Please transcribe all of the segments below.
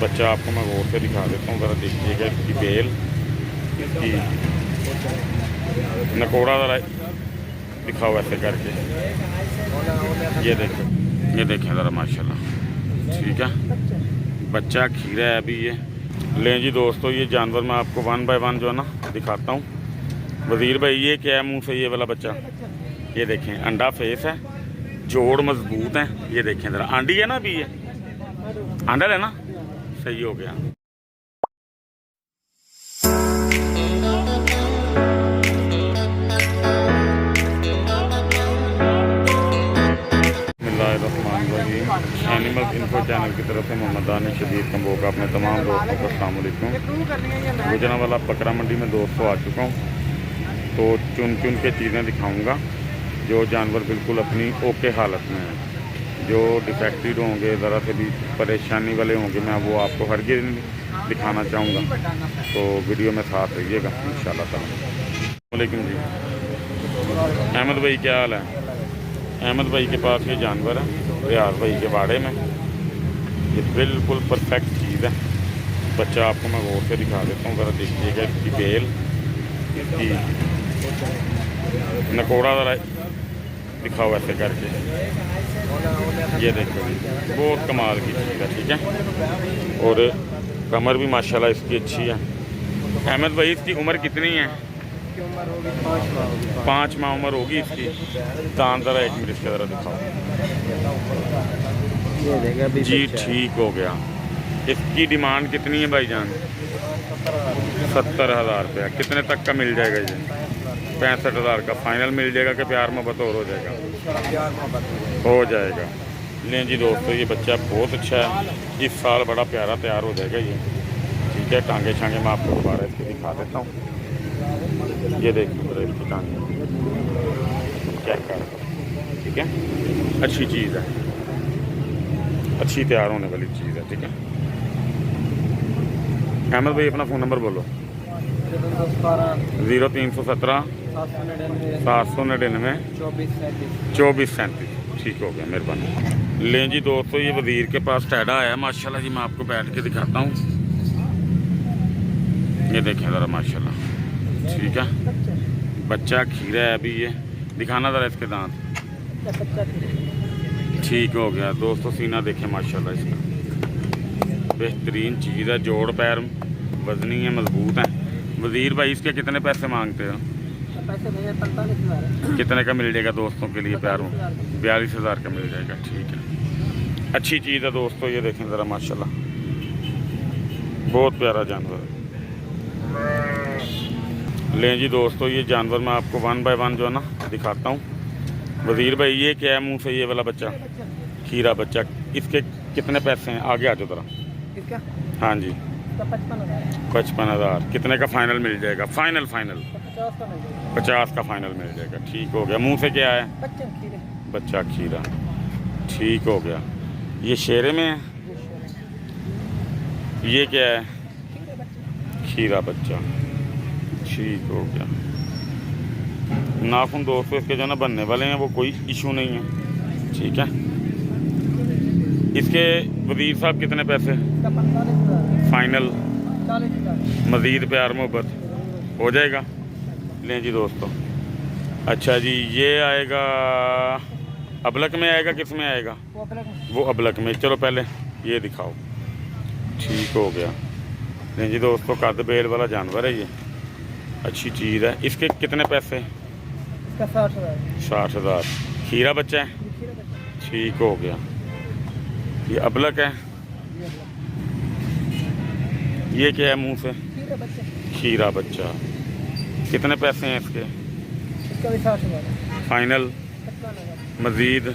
बच्चा आपको मैं गौर से दिखा देता हूँ, ज़रा देखिएगा इसकी बेल, इसकी नकोड़ा ज़रा दिखाओ ऐसे करके। ये देखें ज़रा माशाल्लाह, ठीक है। बच्चा खीरा है अभी ये। लें जी दोस्तों, ये जानवर मैं आपको वन बाय वन जो है ना दिखाता हूँ। वज़ीर भाई ये क्या है मुंह से ये वाला बच्चा? ये देखें अंडा फेस है, जोड़ मजबूत है। ये देखें ज़रा, आंडी है ना अभी ये आंडा है ना, सही हो गया। एनिमल इन्फो चैनल की तरफ से मोहम्मद दानिश शदीद कंबो का अपने तमाम दोस्तों को अस्सलाम वालेकुम। गुजरांवाला बकरा मंडी में दोस्तों आ चुका हूँ, तो चुन चुन के चीज़ें दिखाऊंगा जो जानवर बिल्कुल अपनी ओके हालत में है। जो डिफेक्टेड होंगे, ज़रा से भी परेशानी वाले होंगे, मैं वो आपको हर दिन दिखाना चाहूँगा, तो वीडियो में साथ रहिएगा इंशाल्लाह ताला। वालेकुम जी, अहमद भाई क्या हाल है? अहमद भाई के पास ये जानवर है रियाज भाई के बाड़े में। ये बिल्कुल परफेक्ट चीज़ है। बच्चा आपको मैं गौर से दिखा देता हूँ, ज़रा देखिएगा इसकी बेल, इसकी नकोड़ा ज़रा दिखाओ ऐसे करके। ये देखो बहुत कमाल की चीज़ है, ठीक है। और कमर भी माशाल्लाह इसकी अच्छी है। अहमद भाई इसकी उम्र कितनी है? 5 माह उम्र होगी इसकी। दांत ज़रा एक मिनट इसका ज़रा दिखाओ जी, ठीक हो गया। इसकी डिमांड कितनी है भाईजान? 70,000 रुपया। कितने तक का मिल जाएगा ये? 65,000 का फाइनल मिल जाएगा कि प्यार मोहब्बत और हो जाएगा? हो जाएगा। लें जी दोस्तों, ये बच्चा बहुत अच्छा है, इस साल बड़ा प्यारा तैयार हो जाएगा ये, ठीक है। टांगे शांगे मैं आपको दोबारा इसकी दिखा देता हूँ। ये देखिए इसकी टांगे चेक कर, ठीक है। अच्छी चीज़ है, अच्छी तैयार होने वाली चीज़ है, ठीक है। अहमद भाई अपना फ़ोन नंबर बोलो। 0317 799 2437। ठीक हो गया, मेहरबानी। लें जी दोस्तों, ये वज़ीर के पास टैडा आया माशाल्लाह जी, मैं आपको बैठ के दिखाता हूँ। ये देखें ज़रा माशाल्लाह, ठीक है। बच्चा खीरा है अभी ये। दिखाना ज़रा इसके दांत। ठीक हो गया दोस्तों, सीना देखें माशाल्लाह इसका, बेहतरीन चीज़ है। जोड़ पैर वजनी है, मजबूत है। वज़ीर भाई इसके कितने पैसे मांगते हो? पैसे भैया 45,000। कितने का मिल जाएगा दोस्तों के लिए प्यारों? 42,000 का मिल जाएगा, ठीक है। अच्छी चीज़ है दोस्तों, ये देखें ज़रा माशाल्लाह, बहुत प्यारा जानवर है। लें जी दोस्तों, ये जानवर मैं आपको वन बाय वन जो है ना दिखाता हूँ। वज़ीर भाई ये क्या है मुंह से ये वाला बच्चा? खीरा बच्चा। इसके कितने पैसे हैं? आगे आ जाओ ज़रा। इसका हाँ जी, 55,000। कितने का फाइनल मिल जाएगा? फाइनल 50 का फाइनल मिल जाएगा, ठीक हो गया। मुंह से क्या है? बच्चा खीरा, ठीक हो गया। ये शेरे में है। ये क्या है? खीरा बच्चा, ठीक हो गया। नाखून दोस्तों इसके जो ना बनने वाले हैं, वो कोई इशू नहीं है, ठीक है। इसके वज़ीर साहब कितने पैसे फाइनल? मज़ीद प्यार मोहब्बत हो जाएगा। लें जी दोस्तों, अच्छा जी, ये आएगा अबलक में आएगा, किस में आएगा? वो अबलक में। चलो पहले ये दिखाओ, ठीक हो गया। लें जी दोस्तों, कद बेल वाला जानवर है ये, अच्छी चीज़ है। इसके कितने पैसे? इसका 60,000। 60,000। खीरा बच्चा है, ठीक हो गया। ये अबलक है। ये क्या है मुंह से? खीरा बच्चा। कितने पैसे हैं इसके? इसका भी 60,000 फाइनल मज़ीद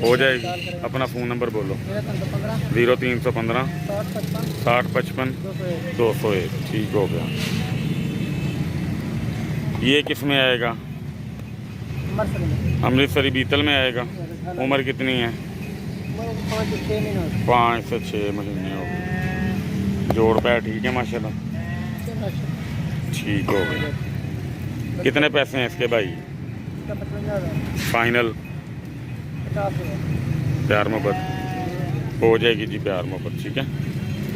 हो जाएगी। अपना फ़ोन नंबर बोलो। 0315 60 55 201। ठीक हो गया। ये किस में आएगा? अमृतसरी बीतल में आएगा। उम्र कितनी है? 5 से 6 महीने हो गए। जोड़ पैर ठीक है माशाल्लाह, ठीक हो गया। कितने पैसे हैं इसके भाई? फाइनल प्यार मोहब्बत हो जाएगी जी प्यार मोहब्बत, ठीक है।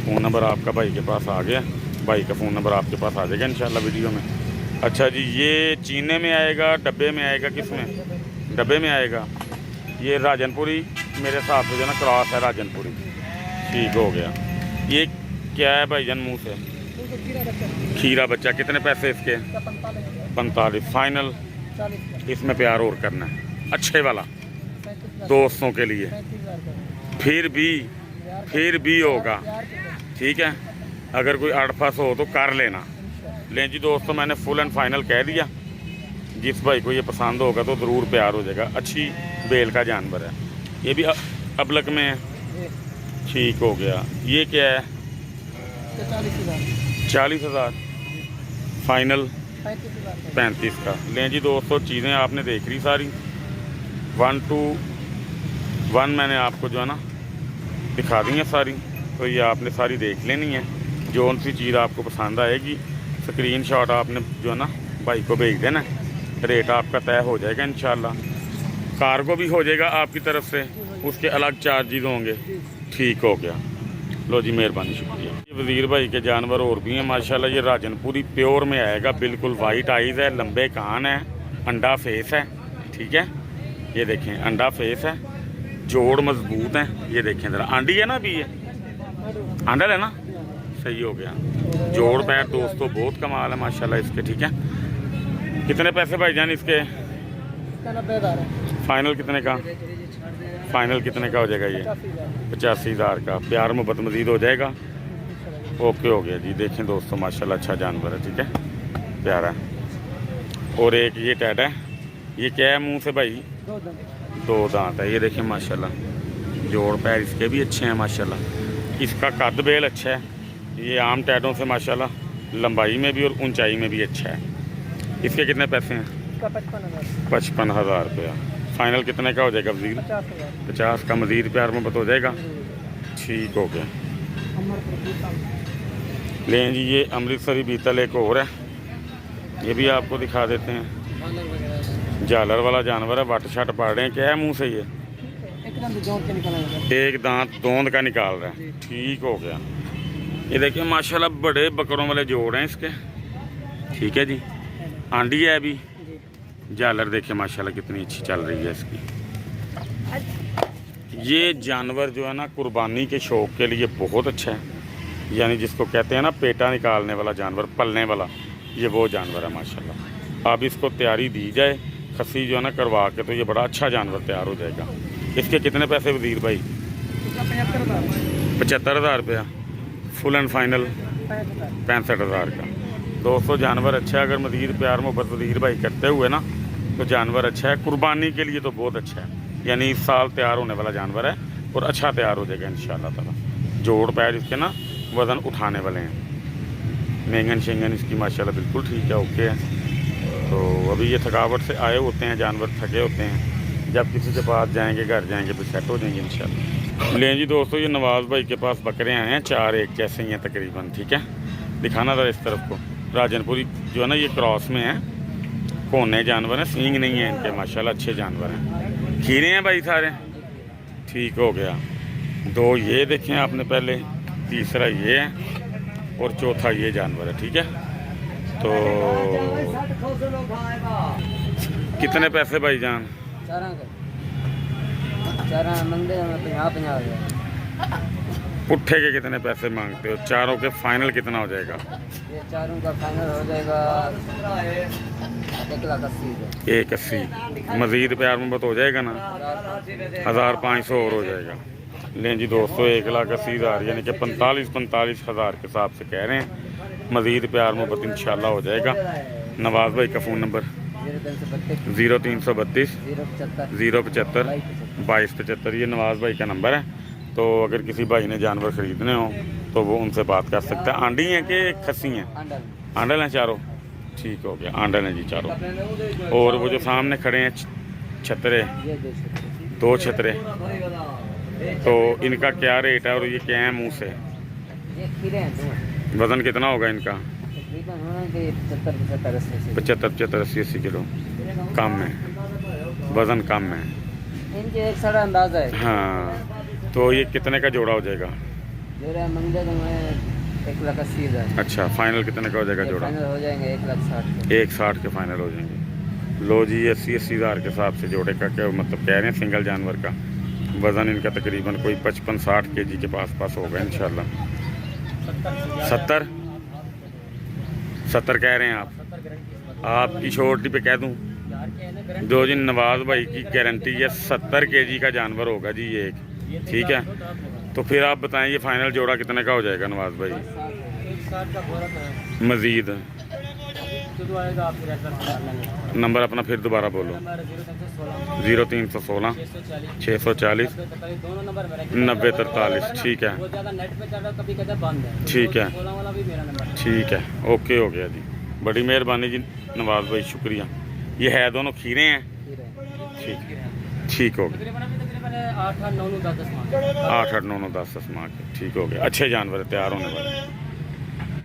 फ़ोन नंबर आपका भाई के पास आ गया, भाई का फ़ोन नंबर आपके पास आ जाएगा इंशाल्लाह वीडियो में। अच्छा जी, ये चीने में आएगा, डब्बे में आएगा, किस में? डब्बे में आएगा। ये राजनपुरी मेरे हिसाब से जो ना क्रॉस है राजनपुरी, ठीक हो गया। ये क्या है भाईजान मुँह से? खीरा बच्चा। कितने पैसे इसके? 45 फाइनल। इसमें प्यार और करना है अच्छे वाला दोस्तों के लिए, फिर भी होगा, ठीक है। अगर कोई अड़फस हो तो कर लेना। लें जी दोस्तों, मैंने फुल एंड फाइनल कह दिया। जिस भाई को ये पसंद होगा तो ज़रूर प्यार हो जाएगा। अच्छी बेल का जानवर है, ये भी अबलक में है, ठीक हो गया। ये क्या है? 40,000 फाइनल 35 का। लें जी दोस्तों, चीज़ें आपने देख ली सारी, 1 to 1 मैंने आपको जो है ना दिखा दी है सारी, तो ये आपने सारी देख लेनी है। जो सी चीज़ आपको पसंद आएगी स्क्रीनशॉट आपने जो है ना भाई को भेज देना, रेट आपका तय हो जाएगा इंशाल्लाह। कार्गो भी हो जाएगा आपकी तरफ से, उसके अलग चार्जेस होंगे, ठीक हो गया। लो जी, मेहरबानी, शुक्रिया। ये वज़ीर भाई के जानवर और भी हैं माशाल्लाह। ये राजनपुरी प्योर में आएगा, बिल्कुल वाइट आइज़ है, लंबे कान है, अंडा फेस है, ठीक है। ये देखें अंडा फेस है, जोड़ मजबूत है। ये देखें ज़रा, आंडी है ना अभी, ये आंडा है ना, सही हो गया। जोड़ पैर दोस्तों बहुत कमाल है माशाल्लाह इसके, ठीक है। कितने पैसे भाईजान इसके? 90,000 फाइनल कितने का? फाइनल कितने का हो जाएगा ये? 85,000 का। प्यार मोहब्बत मज़ीद हो जाएगा। ओके हो गया जी। देखें दोस्तों माशाल्लाह अच्छा जानवर है, ठीक है, प्यारा। और एक ये टैड है, ये क्या है मुंह से भाई? 2 दांत है। ये देखें माशाल्लाह, जोड़ पैर इसके भी अच्छे हैं माशाल्लाह। इसका कद बेल अच्छा है, ये आम टैडों से माशाल्लाह लंबाई में भी और ऊंचाई में भी अच्छा है। इसके कितने पैसे हैं? 55,000 रुपया। फाइनल कितने का हो जाएगा वज़ीर? 50 का। मज़ीद प्यार मोहब्बत हो जाएगा, ठीक हो गया। लें जी, ये अमृतसरी बीतल एक और है, ये भी आपको दिखा देते हैं। झालर वाला जानवर है, वट शट पा रहे हैं। क्या है मुँह से? ये एक दांत दोंद का निकाल रहा है, ठीक हो गया। ये देखिए माशाल्लाह बड़े बकरों वाले जोड़ हैं इसके, ठीक है जी। आंडी है अभी। झालर देखिए माशाल्लाह कितनी अच्छी चल रही है इसकी। ये जानवर जो है ना कुर्बानी के शौक़ के लिए बहुत अच्छा है, यानी जिसको कहते हैं ना पेटा निकालने वाला जानवर, पलने वाला, ये वो जानवर है माशाल्लाह। अब इसको तैयारी दी जाए खस्सी जो है ना करवा के, तो ये बड़ा अच्छा जानवर तैयार हो जाएगा। इसके कितने पैसे वज़ीर भाई? 75,000 रुपया। फुल एंड फाइनल 65,000 का। दोस्तों जानवर अच्छा है, अगर मज़ीद प्यार मोहब्बत वज़ीर भाई करते हुए ना तो जानवर अच्छा है। कुर्बानी के लिए तो बहुत अच्छा है, यानी इस साल तैयार होने वाला जानवर है और अच्छा तैयार हो जाएगा इंशाल्लाह ताला। जोड़ पैर इसके ना वज़न उठाने वाले हैं। मेंगन शेंगन इसकी माशाल्लाह बिल्कुल ठीक है, ओके है। तो अभी ये थकावट से आए होते हैं जानवर, थके होते हैं, जब किसी के पास जाएंगे, घर जाएंगे, फिर सेट हो जाएंगे इंशाल्लाह। लें जी दोस्तों, ये नवाज़ भाई के पास बकरे आए हैं, 4 एक जैसे ही हैं तकरीबन, ठीक है। दिखाना था इस तरफ को। राजनपुरी जो है ना ये क्रॉस में है, कोने जानवर हैं, सींग नहीं है इनके, माशाल्लाह अच्छे जानवर हैं। खीरे हैं भाई सारे, ठीक हो गया। 2 ये देखें आपने पहले, तीसरा ये है और चौथा ये जानवर है, ठीक है। तो कितने पैसे भाईजान? पुट्ठे के कितने पैसे मांगते हो? चारों के फाइनल कितना हो जाएगा? ये चारों का फाइनल हो जाएगा 1,80,000। 1,80,000 मज़ीद प्यार मोहब्बत हो जाएगा ना? 1,500 और हो जाएगा। लें जी दोस्तों, 1,80,000 यानी कि 45,000 के हिसाब से कह रहे हैं। मज़ीद प्यार मोहब्बत इंशाल्लाह हो जाएगा। नवाज़ भाई का फ़ोन नंबर 0332 075 2275, ये नवाज़ भाई का नंबर है। तो अगर किसी भाई ने जानवर ख़रीदने हो तो वो उनसे बात कर सकता है। आंडी हैं कि खस्सी हैं? आंडल हैं चारों, ठीक हो गया, आंडल हैं जी चारों। और वो जो सामने खड़े हैं छतरे, 2 छतरे, तो इनका क्या रेट है और ये क्या है मुँह से? वज़न कितना होगा इनका? 75-80 किलो। कम है वज़न, कम है। इनके एक साढ़ा अंदाजा है। हाँ, तो ये कितने का जोड़ा हो जाएगा? जोड़ा मंगते तो मैं 1,80,000। अच्छा, फाइनल कितने का हो जाएगा जोड़ा? फाइनल हो जाएंगे 1,60,000 के। 1,60 के फाइनल हो जाएंगे। लो जी, 80-80 हज़ार के हिसाब से जोड़े का क्या मतलब कह रहे हैं। सिंगल जानवर का वज़न इनका तकरीबन कोई 55-60 kg के पास होगा इंशाल्लाह। 70 कह रहे हैं आप। आपकी छोटी पे कह दूं दो जी, नवाज भाई की गारंटी है 70 kg का जानवर होगा जी ये एक। ठीक है, तो फिर आप बताएं ये फाइनल जोड़ा कितने का हो जाएगा नवाज भाई? 1,60 का बोला था। मज़ीद शुरू आएगा आप फिर नंबर अपना फिर दोबारा बोलो। 0316 640 दोनों नंबर मेरा 9043। ठीक है, वो ज़्यादा नेट पे चल रहा है, कभी कहते हैं बंद है। ठीक है, 16 वाला भी मेरा नंबर है। ठीक है, ओके हो गया जी। बड़ी मेहरबानी जी नवाज भाई, शुक्रिया। ये है दोनों खीरे हैं? खीरे हैं। ठीक है, ठीक हो गया। तकरीबन 8 9 10 8 8 9 9 10 10 माह के। ठीक हो गया, अच्छे जानवर तैयार होने वाले।